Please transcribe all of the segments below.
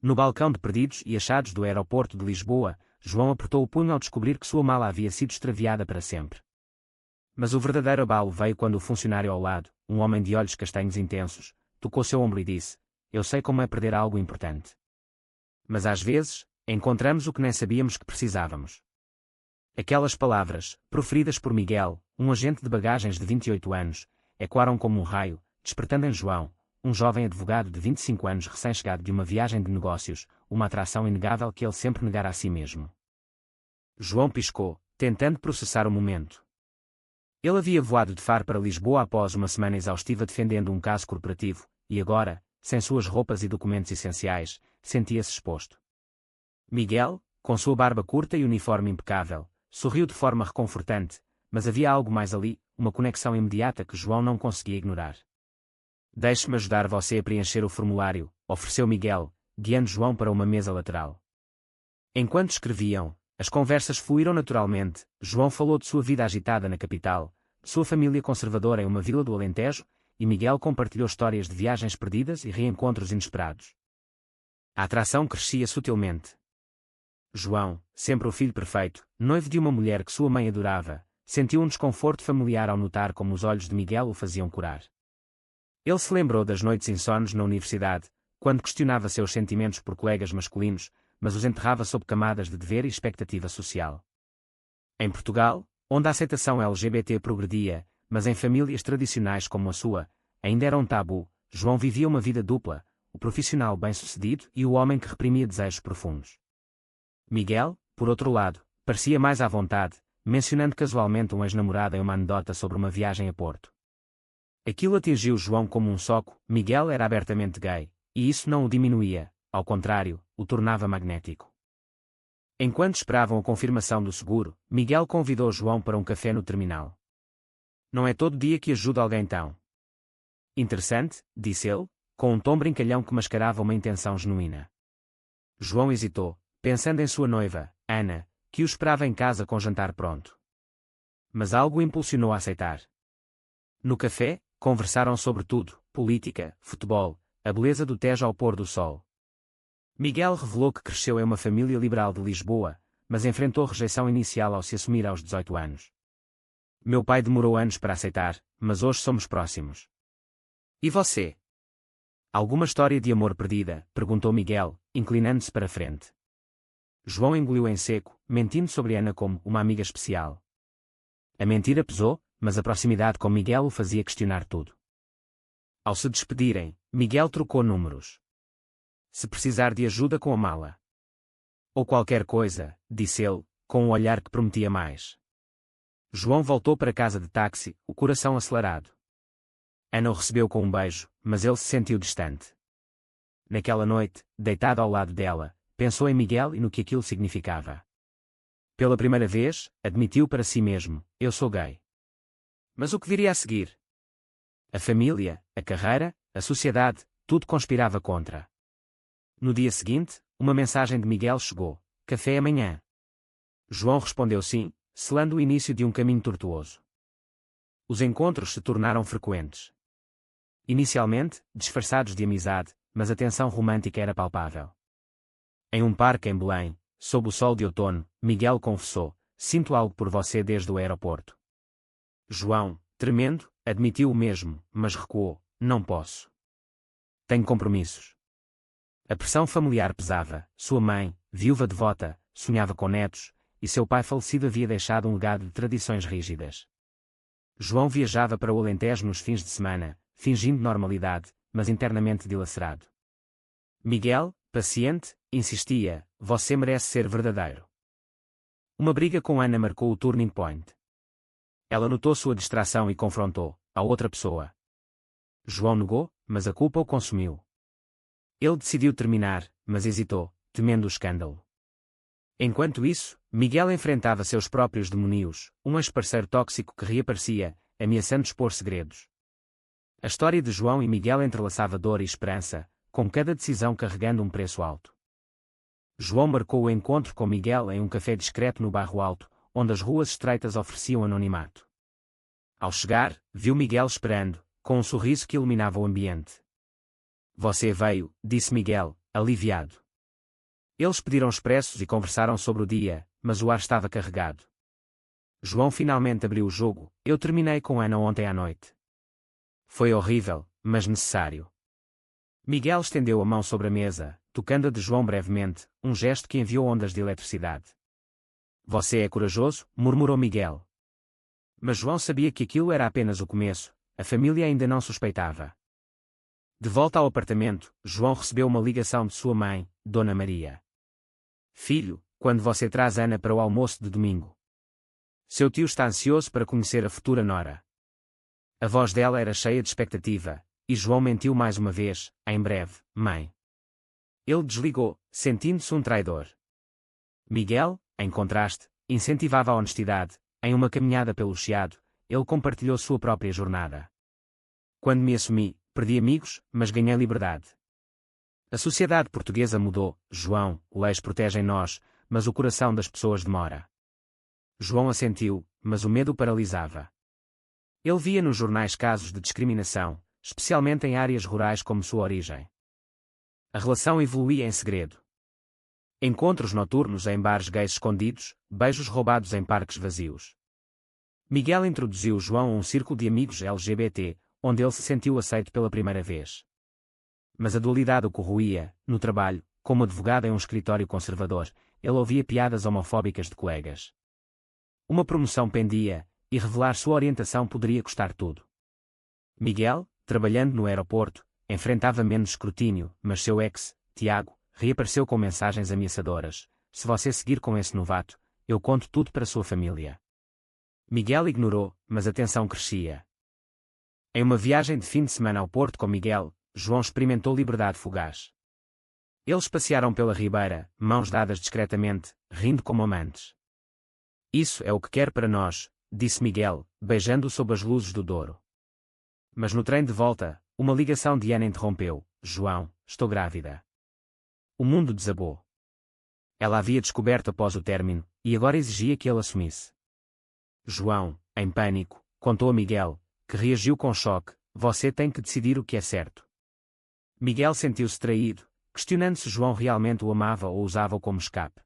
No balcão de perdidos e achados do aeroporto de Lisboa, João apertou o punho ao descobrir que sua mala havia sido extraviada para sempre. Mas o verdadeiro abalo veio quando o funcionário ao lado, um homem de olhos castanhos intensos, tocou seu ombro e disse: "Eu sei como é perder algo importante. Mas às vezes, encontramos o que nem sabíamos que precisávamos." Aquelas palavras, proferidas por Miguel, um agente de bagagens de 28 anos, ecoaram como um raio, despertando em João, um jovem advogado de 25 anos recém-chegado de uma viagem de negócios, uma atração inegável que ele sempre negara a si mesmo. João piscou, tentando processar o momento. Ele havia voado de Faro para Lisboa após uma semana exaustiva defendendo um caso corporativo, e agora, sem suas roupas e documentos essenciais, sentia-se exposto. Miguel, com sua barba curta e uniforme impecável, sorriu de forma reconfortante, mas havia algo mais ali, uma conexão imediata que João não conseguia ignorar. "Deixe-me ajudar você a preencher o formulário", ofereceu Miguel, guiando João para uma mesa lateral. Enquanto escreviam, as conversas fluíram naturalmente. João falou de sua vida agitada na capital, de sua família conservadora em uma vila do Alentejo, e Miguel compartilhou histórias de viagens perdidas e reencontros inesperados. A atração crescia sutilmente. João, sempre o filho perfeito, noivo de uma mulher que sua mãe adorava, sentiu um desconforto familiar ao notar como os olhos de Miguel o faziam corar. Ele se lembrou das noites insones na universidade, quando questionava seus sentimentos por colegas masculinos, mas os enterrava sob camadas de dever e expectativa social. Em Portugal, onde a aceitação LGBT progredia, mas em famílias tradicionais como a sua, ainda era um tabu, João vivia uma vida dupla, o profissional bem-sucedido e o homem que reprimia desejos profundos. Miguel, por outro lado, parecia mais à vontade, mencionando casualmente um ex-namorado em uma anedota sobre uma viagem a Porto. Aquilo atingiu João como um soco. Miguel era abertamente gay, e isso não o diminuía, ao contrário, o tornava magnético. Enquanto esperavam a confirmação do seguro, Miguel convidou João para um café no terminal. "Não é todo dia que ajuda alguém tão interessante", disse ele, com um tom brincalhão que mascarava uma intenção genuína. João hesitou, pensando em sua noiva, Ana, que o esperava em casa com jantar pronto. Mas algo o impulsionou a aceitar. No café, conversaram sobre tudo: política, futebol, a beleza do Tejo ao pôr do sol. Miguel revelou que cresceu em uma família liberal de Lisboa, mas enfrentou rejeição inicial ao se assumir aos 18 anos. "Meu pai demorou anos para aceitar, mas hoje somos próximos." "E você? Alguma história de amor perdida?", perguntou Miguel, inclinando-se para a frente. João engoliu em seco, mentindo sobre Ana como uma amiga especial. A mentira pesou, mas a proximidade com Miguel o fazia questionar tudo. Ao se despedirem, Miguel trocou números. "Se precisar de ajuda com a mala ou qualquer coisa", disse ele, com um olhar que prometia mais. João voltou para casa de táxi, o coração acelerado. Ana o recebeu com um beijo, mas ele se sentiu distante. Naquela noite, deitado ao lado dela, pensou em Miguel e no que aquilo significava. Pela primeira vez, admitiu para si mesmo: "Eu sou gay." Mas o que viria a seguir? A família, a carreira, a sociedade, tudo conspirava contra. No dia seguinte, uma mensagem de Miguel chegou: "Café amanhã?" João respondeu sim, selando o início de um caminho tortuoso. Os encontros se tornaram frequentes. Inicialmente, disfarçados de amizade, mas a tensão romântica era palpável. Em um parque em Belém, sob o sol de outono, Miguel confessou: "Sinto algo por você desde o aeroporto." João, tremendo, admitiu o mesmo, mas recuou: "Não posso. Tenho compromissos." A pressão familiar pesava. Sua mãe, viúva devota, sonhava com netos, e seu pai falecido havia deixado um legado de tradições rígidas. João viajava para o Alentejo nos fins de semana, fingindo normalidade, mas internamente dilacerado. Miguel, paciente, insistia: "Você merece ser verdadeiro." Uma briga com Ana marcou o turning point. Ela notou sua distração e confrontou a outra pessoa. João negou, mas a culpa o consumiu. Ele decidiu terminar, mas hesitou, temendo o escândalo. Enquanto isso, Miguel enfrentava seus próprios demónios, um ex-parceiro tóxico que reaparecia, ameaçando expor segredos. A história de João e Miguel entrelaçava dor e esperança, com cada decisão carregando um preço alto. João marcou o encontro com Miguel em um café discreto no bairro Alto, onde as ruas estreitas ofereciam anonimato. Ao chegar, viu Miguel esperando, com um sorriso que iluminava o ambiente. "Você veio", disse Miguel, aliviado. Eles pediram expressos e conversaram sobre o dia, mas o ar estava carregado. João finalmente abriu o jogo. Eu terminei com Ana ontem à noite. Foi horrível, mas necessário. Miguel estendeu a mão sobre a mesa, tocando a de João brevemente, um gesto que enviou ondas de eletricidade. Você é corajoso, murmurou Miguel. Mas João sabia que aquilo era apenas o começo, a família ainda não suspeitava. De volta ao apartamento, João recebeu uma ligação de sua mãe, Dona Maria. Filho, quando você traz Ana para o almoço de domingo? Seu tio está ansioso para conhecer a futura nora. A voz dela era cheia de expectativa, e João mentiu mais uma vez, em breve, mãe. Ele desligou, sentindo-se um traidor. Miguel, em contraste, incentivava a honestidade. Em uma caminhada pelo Chiado, ele compartilhou sua própria jornada. Quando me assumi, perdi amigos, mas ganhei liberdade. A sociedade portuguesa mudou, João, leis protegem nós, mas o coração das pessoas demora. João assentiu, mas o medo paralisava. Ele via nos jornais casos de discriminação, especialmente em áreas rurais como sua origem. A relação evoluía em segredo. Encontros noturnos em bares gays escondidos, beijos roubados em parques vazios. Miguel introduziu João a um círculo de amigos LGBT, onde ele se sentiu aceito pela primeira vez. Mas a dualidade o corroía. No trabalho, como advogado em um escritório conservador, ele ouvia piadas homofóbicas de colegas. Uma promoção pendia, e revelar sua orientação poderia custar tudo. Miguel, trabalhando no aeroporto, enfrentava menos escrutínio, mas seu ex, Tiago, reapareceu com mensagens ameaçadoras. Se você seguir com esse novato, eu conto tudo para sua família. Miguel ignorou, mas a tensão crescia. Em uma viagem de fim de semana ao Porto com Miguel, João experimentou liberdade fugaz. Eles passearam pela ribeira, mãos dadas discretamente, rindo como amantes. Isso é o que quer para nós, disse Miguel, beijando-o sob as luzes do Douro. Mas no trem de volta, uma ligação de Ana interrompeu. João, estou grávida. O mundo desabou. Ela havia descoberto após o término, e agora exigia que ele assumisse. João, em pânico, contou a Miguel, que reagiu com choque. Você tem que decidir o que é certo. Miguel sentiu-se traído, questionando se João realmente o amava ou usava-o como escape.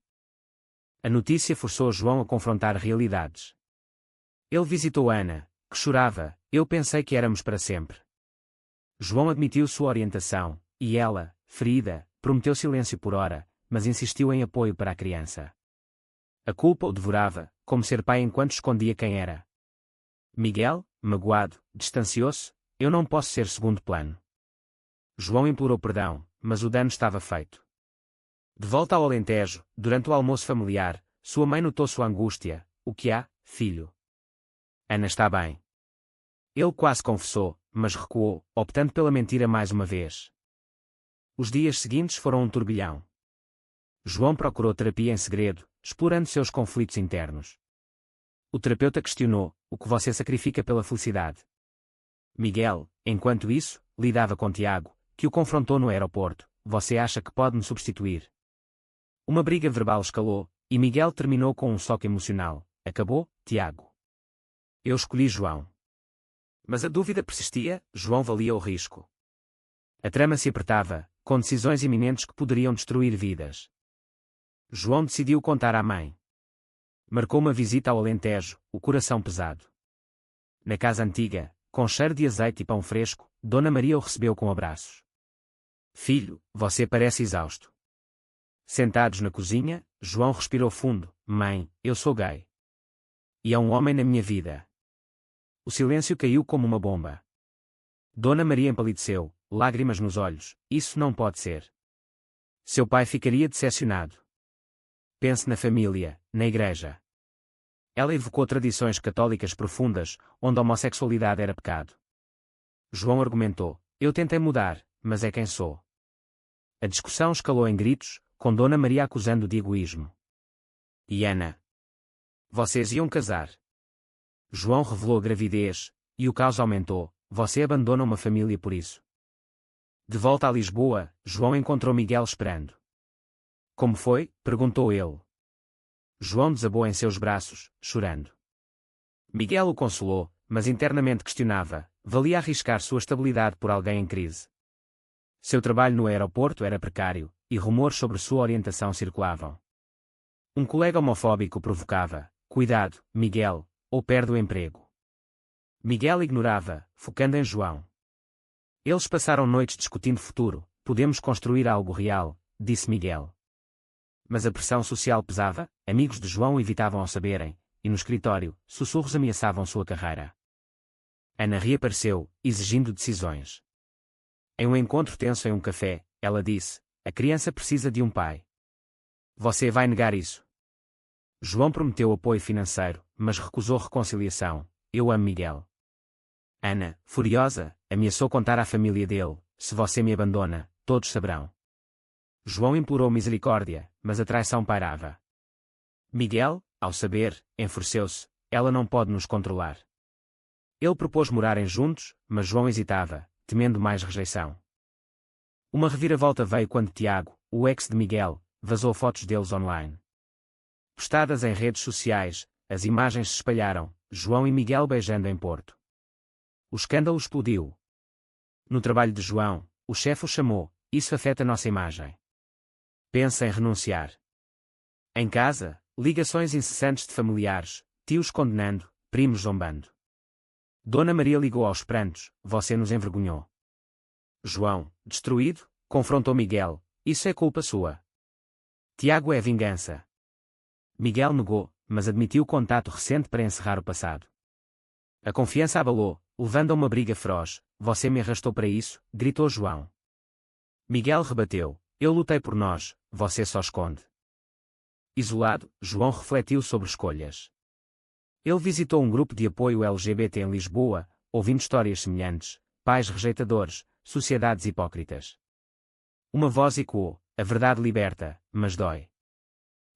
A notícia forçou João a confrontar realidades. Ele visitou Ana, que chorava. Eu pensei que éramos para sempre. João admitiu sua orientação, e ela, ferida, prometeu silêncio por hora, mas insistiu em apoio para a criança. A culpa o devorava, como ser pai enquanto escondia quem era. Miguel, magoado, distanciou-se. Eu não posso ser segundo plano. João implorou perdão, mas o dano estava feito. De volta ao Alentejo, durante o almoço familiar, sua mãe notou sua angústia. O que há, filho? Ana está bem. Ele quase confessou, mas recuou, optando pela mentira mais uma vez. Os dias seguintes foram um turbilhão. João procurou terapia em segredo, explorando seus conflitos internos. O terapeuta questionou: o que você sacrifica pela felicidade? Miguel, enquanto isso, lidava com Tiago, que o confrontou no aeroporto. Você acha que pode me substituir? Uma briga verbal escalou, e Miguel terminou com um soco emocional. Acabou, Tiago. Eu escolhi João. Mas a dúvida persistia. João valia o risco. A trama se apertava, com decisões iminentes que poderiam destruir vidas. João decidiu contar à mãe. Marcou uma visita ao Alentejo, o coração pesado. Na casa antiga, com cheiro de azeite e pão fresco, Dona Maria o recebeu com abraços. Filho, você parece exausto. Sentados na cozinha, João respirou fundo. Mãe, eu sou gay. E há um homem na minha vida. O silêncio caiu como uma bomba. Dona Maria empalideceu, lágrimas nos olhos. Isso não pode ser. Seu pai ficaria decepcionado. Pense na família, na igreja. Ela evocou tradições católicas profundas, onde a homossexualidade era pecado. João argumentou: eu tentei mudar, mas é quem sou. A discussão escalou em gritos, com Dona Maria acusando de egoísmo. E Ana? Vocês iam casar. João revelou a gravidez, e o caos aumentou. Você abandona uma família por isso. De volta a Lisboa, João encontrou Miguel esperando. Como foi? Perguntou ele. João desabou em seus braços, chorando. Miguel o consolou, mas internamente questionava: valia arriscar sua estabilidade por alguém em crise? Seu trabalho no aeroporto era precário, e rumores sobre sua orientação circulavam. Um colega homofóbico provocava: "Cuidado, Miguel, ou perde o emprego." Miguel ignorava, focando em João. Eles passaram noites discutindo futuro. "Podemos construir algo real", disse Miguel. Mas a pressão social pesava, amigos de João evitavam ao saberem, e no escritório, sussurros ameaçavam sua carreira. Ana reapareceu, exigindo decisões. Em um encontro tenso em um café, ela disse: "A criança precisa de um pai." "Você vai negar isso?" João prometeu apoio financeiro, mas recusou reconciliação. "Eu amo Miguel." Ana, furiosa, ameaçou contar à família dele: "Se você me abandona, todos saberão." João implorou misericórdia, mas a traição pairava. Miguel, ao saber, enfureceu-se: "Ela não pode nos controlar." Ele propôs morarem juntos, mas João hesitava, temendo mais rejeição. Uma reviravolta veio quando Tiago, o ex de Miguel, vazou fotos deles online. Postadas em redes sociais, as imagens se espalharam, João e Miguel beijando em Porto. O escândalo explodiu. No trabalho de João, o chefe o chamou: "Isso afeta nossa imagem. Pensa em renunciar." Em casa, ligações incessantes de familiares, tios condenando, primos zombando. Dona Maria ligou aos prantos: "Você nos envergonhou." João, destruído, confrontou Miguel: "Isso é culpa sua." Tiago: "É vingança." Miguel negou, mas admitiu contato recente para encerrar o passado. A confiança abalou, levando a uma briga feroz. "Você me arrastou para isso", gritou João. Miguel rebateu: "Eu lutei por nós, você só esconde." Isolado, João refletiu sobre escolhas. Ele visitou um grupo de apoio LGBT em Lisboa, ouvindo histórias semelhantes: pais rejeitadores, sociedades hipócritas. Uma voz ecoou: "A verdade liberta, mas dói."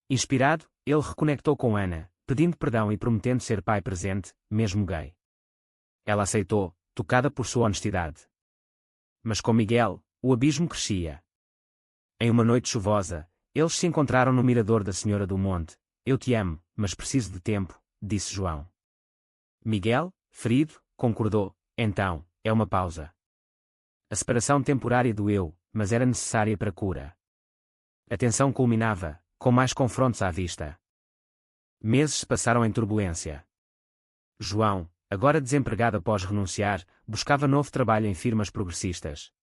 Inspirado, ele reconectou com Ana, pedindo perdão e prometendo ser pai presente, mesmo gay. Ela aceitou, tocada por sua honestidade. Mas com Miguel, o abismo crescia. Em uma noite chuvosa, eles se encontraram no mirador da Senhora do Monte. "Eu te amo, mas preciso de tempo", disse João. Miguel, ferido, concordou: "Então, é uma pausa." A separação temporária doeu, mas era necessária para a cura. A tensão culminava, com mais confrontos à vista. Meses se passaram em turbulência. João, agora desempregado após renunciar, buscava novo trabalho em firmas progressistas.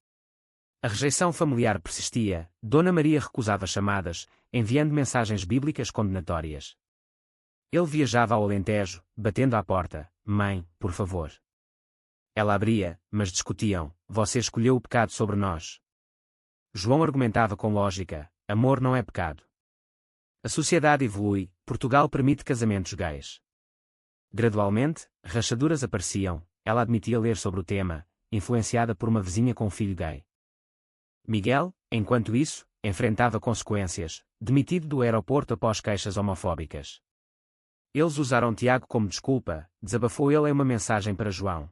A rejeição familiar persistia, Dona Maria recusava chamadas, enviando mensagens bíblicas condenatórias. Ele viajava ao Alentejo, batendo à porta: "Mãe, por favor." Ela abria, mas discutiam: "Você escolheu o pecado sobre nós." João argumentava com lógica: "Amor não é pecado." A sociedade evolui, Portugal permite casamentos gays. Gradualmente, rachaduras apareciam, ela admitia ler sobre o tema, influenciada por uma vizinha com um filho gay. Miguel, enquanto isso, enfrentava consequências, demitido do aeroporto após queixas homofóbicas. Eles usaram Tiago como desculpa, desabafou ele em uma mensagem para João.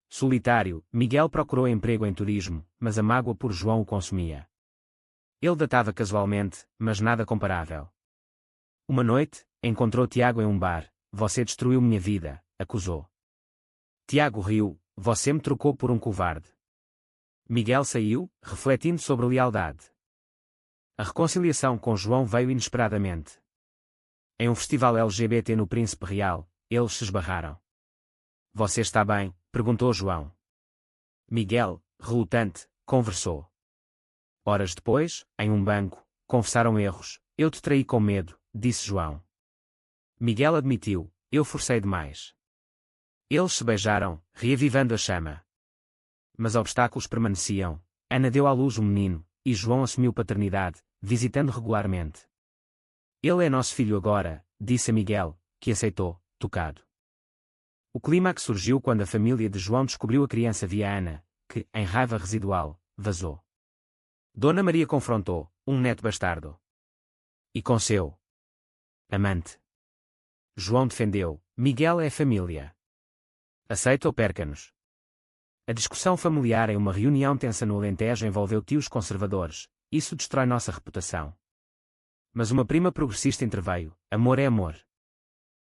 Solitário, Miguel procurou emprego em turismo, mas a mágoa por João o consumia. Ele datava casualmente, mas nada comparável. Uma noite, encontrou Tiago em um bar: "Você destruiu minha vida", acusou. Tiago riu: "Você me trocou por um covarde." Miguel saiu, refletindo sobre a lealdade. A reconciliação com João veio inesperadamente. Em um festival LGBT no Príncipe Real, eles se esbarraram. "Você está bem?", perguntou João. Miguel, relutante, conversou. Horas depois, em um banco, confessaram erros: "Eu te traí com medo", disse João. Miguel admitiu: "Eu forcei demais." Eles se beijaram, reavivando a chama. Mas obstáculos permaneciam. Ana deu à luz um menino, e João assumiu paternidade, visitando regularmente. "Ele é nosso filho agora", disse a Miguel, que aceitou, tocado. O clímax surgiu quando a família de João descobriu a criança via Ana, que, em raiva residual, vazou. Dona Maria confrontou: "Um neto bastardo." E com seu amante. João defendeu: "Miguel é família. Aceita ou perca-nos." A discussão familiar em uma reunião tensa no Alentejo envolveu tios conservadores: "Isso destrói nossa reputação." Mas uma prima progressista interveio: "Amor é amor."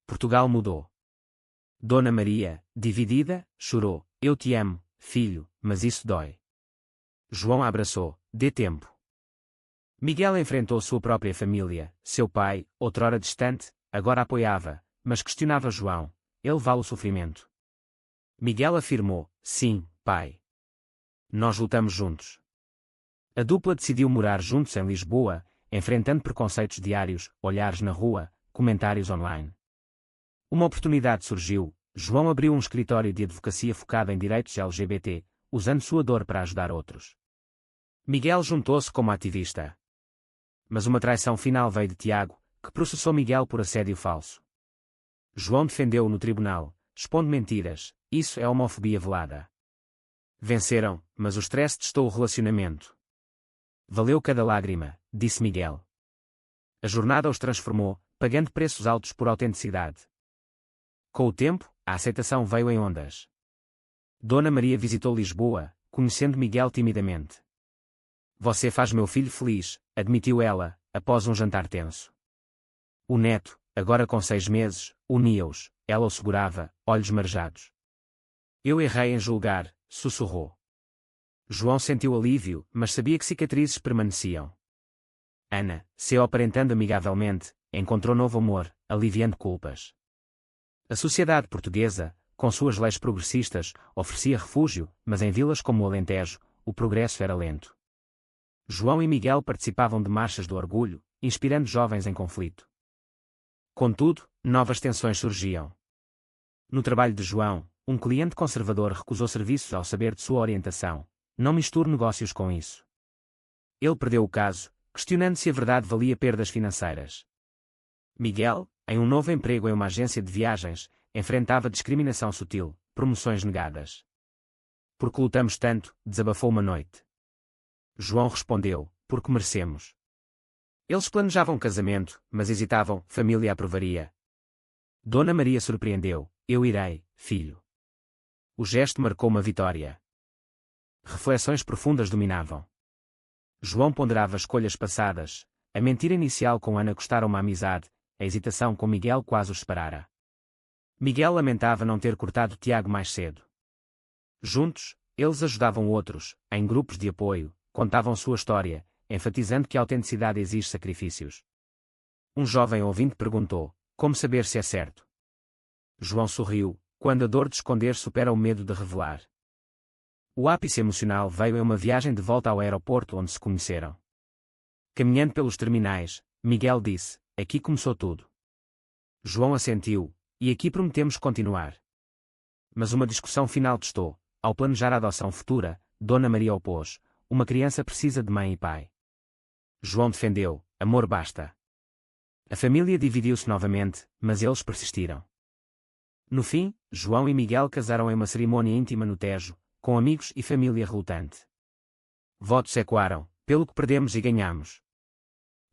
Portugal mudou. Dona Maria, dividida, chorou: "Eu te amo, filho, mas isso dói." João a abraçou: "Dê tempo." Miguel enfrentou sua própria família. Seu pai, outrora distante, agora apoiava, mas questionava João. Ele vale o sofrimento. Miguel afirmou: sim, pai. Nós lutamos juntos. A dupla decidiu morar juntos em Lisboa, enfrentando preconceitos diários, olhares na rua, comentários online. Uma oportunidade surgiu. João abriu um escritório de advocacia focado em direitos LGBT, usando sua dor para ajudar outros. Miguel juntou-se como ativista. Mas uma traição final veio de Tiago, que processou Miguel por assédio falso. João defendeu-o no tribunal, expondo mentiras. Isso é homofobia velada. Venceram, mas o stress testou o relacionamento. Valeu cada lágrima, disse Miguel. A jornada os transformou, pagando preços altos por autenticidade. Com o tempo, a aceitação veio em ondas. Dona Maria visitou Lisboa, conhecendo Miguel timidamente. Você faz meu filho feliz, admitiu ela, após um jantar tenso. O neto, agora com 6 meses, unia-os, ela o segurava, olhos marejados. Eu errei em julgar, sussurrou. João sentiu alívio, mas sabia que cicatrizes permaneciam. Ana, se aparentando amigavelmente, encontrou novo amor, aliviando culpas. A sociedade portuguesa, com suas leis progressistas, oferecia refúgio, mas em vilas como o Alentejo, o progresso era lento. João e Miguel participavam de marchas do orgulho, inspirando jovens em conflito. Contudo, novas tensões surgiam. No trabalho de João, um cliente conservador recusou serviços ao saber de sua orientação. Não misture negócios com isso. Ele perdeu o caso, questionando se a verdade valia perdas financeiras. Miguel, em um novo emprego em uma agência de viagens, enfrentava discriminação sutil, promoções negadas. Porque lutamos tanto, desabafou uma noite. João respondeu, porque merecemos. Eles planejavam casamento, mas hesitavam, família aprovaria. Dona Maria surpreendeu, eu irei, filho. O gesto marcou uma vitória. Reflexões profundas dominavam. João ponderava escolhas passadas, a mentira inicial com Ana custara uma amizade, a hesitação com Miguel quase os separara. Miguel lamentava não ter cortado Tiago mais cedo. Juntos, eles ajudavam outros, em grupos de apoio, contavam sua história, enfatizando que a autenticidade exige sacrifícios. Um jovem ouvinte perguntou, como saber se é certo? João sorriu, quando a dor de esconder supera o medo de revelar. O ápice emocional veio em uma viagem de volta ao aeroporto onde se conheceram. Caminhando pelos terminais, Miguel disse, aqui começou tudo. João assentiu, e aqui prometemos continuar. Mas uma discussão final testou, ao planejar a adoção futura, Dona Maria opôs, uma criança precisa de mãe e pai. João defendeu, amor basta. A família dividiu-se novamente, mas eles persistiram. No fim, João e Miguel casaram em uma cerimônia íntima no Tejo, com amigos e família relutante. Votos ecoaram, pelo que perdemos e ganhamos.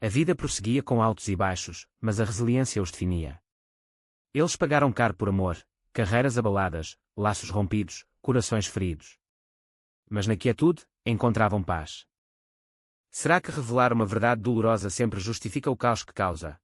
A vida prosseguia com altos e baixos, mas a resiliência os definia. Eles pagaram caro por amor, carreiras abaladas, laços rompidos, corações feridos. Mas na quietude, encontravam paz. Será que revelar uma verdade dolorosa sempre justifica o caos que causa?